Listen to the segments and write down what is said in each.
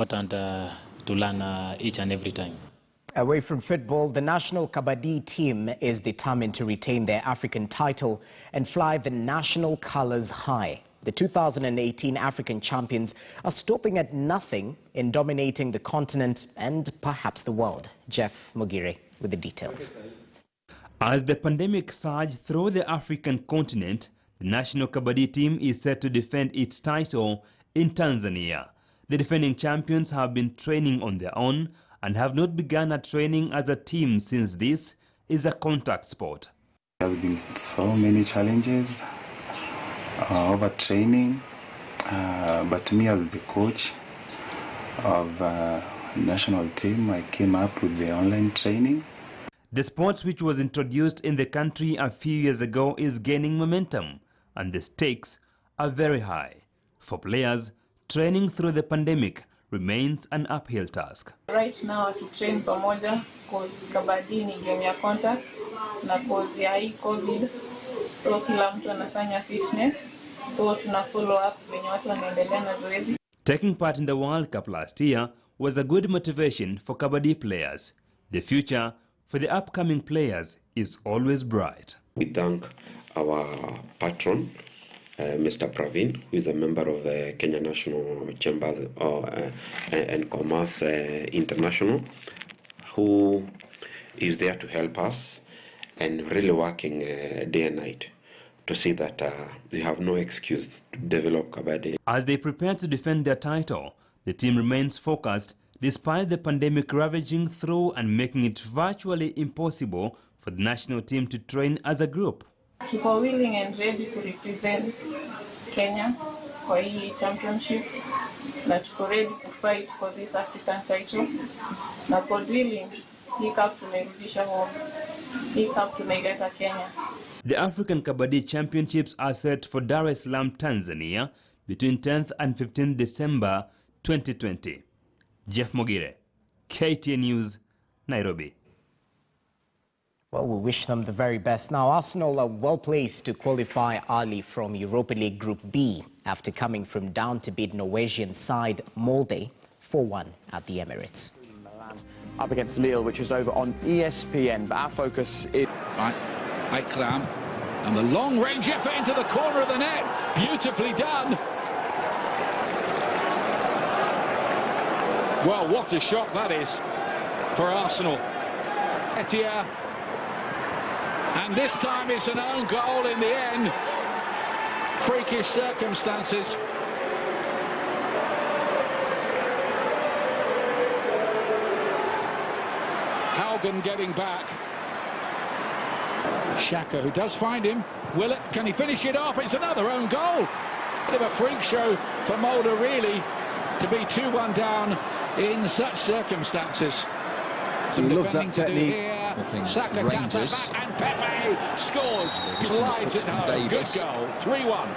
Important to learn each and every time. Away from football, the national Kabaddi team is determined to retain their African title and fly the national colours high. The 2018 African champions are stopping at nothing in dominating the continent and perhaps the world. Jeff Mugire with the details. As the pandemic surged through the African continent, the national Kabaddi team is set to defend its title in Tanzania. The defending champions have been training on their own and have not begun a training as a team since this is a contact sport. There have been so many challenges over training, but me as the coach of the national team, I came up with the online training. The sport, which was introduced in the country a few years ago, is gaining momentum and the stakes are very high. For players, training through the pandemic remains an uphill task. Right now to train pamoja because Kabaddi ni game ya contact na cause ya hii COVID, so kila mtu anafanya fitness, so tuna follow up venye watu wanaendelea na zoezi. Taking part in the World Cup last year was a good motivation for Kabaddi players. The future for the upcoming players is always bright. We thank our patron, Mr. Praveen, who is a member of the Kenya National Chambers and Commerce International, who is there to help us and really working day and night to see that they have no excuse to develop Kabaddi. As they prepare to defend their title, the team remains focused despite the pandemic ravaging through and making it virtually impossible for the national team to train as a group. Tuko willing and ready to represent Kenya kwa hii championship na tuko ready to fight for this African title. Na for drilling, hii cup tunairudisha home. Hii cup tunaileta Kenya. The African Kabaddi Championships are set for Dar es Salaam, Tanzania between 10th and 15th December 2020. Jeff Mugire, KTN News, Nairobi. Well, we wish them the very best. Now, Arsenal are well placed to qualify early from Europa League Group B after coming from down to beat Norwegian side Molde 4-1 at the Emirates. Up against Lille, which is over on ESPN, but our focus is... Right, Aikram, and the long-range effort into the corner of the net. Beautifully done. Well, what a shot that is for Arsenal. Etia. And this time it's an own goal in the end. Freakish circumstances. Haugen getting back. Xhaka, who does find him. Willock, can he finish it off? It's another own goal. Bit of a freak show for Molde, really, to be 2-1 down in such circumstances. He loves that technique. Saka gets it back and Pepe scores. Slides it home. Good goal. 3-1.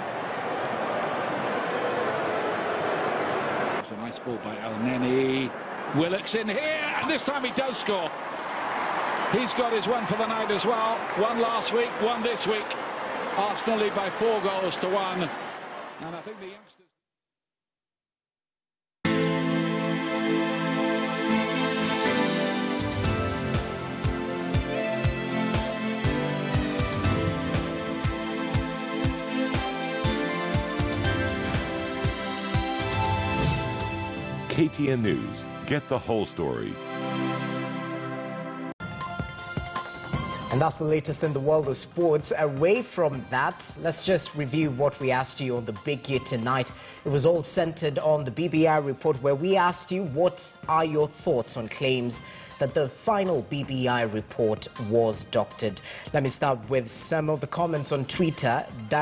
It's a nice ball by El Neni. Willock's in here, and this time he does score. He's got his one for the night as well. One last week, one this week. Arsenal lead by 4-1. And I think the youngsters... KTN News. Get the whole story. And that's the latest in the world of sports. Away from that, let's just review what we asked you on the Big Year tonight. It was all centered on the BBI report, where we asked you what are your thoughts on claims that the final BBI report was doctored. Let me start with some of the comments on Twitter.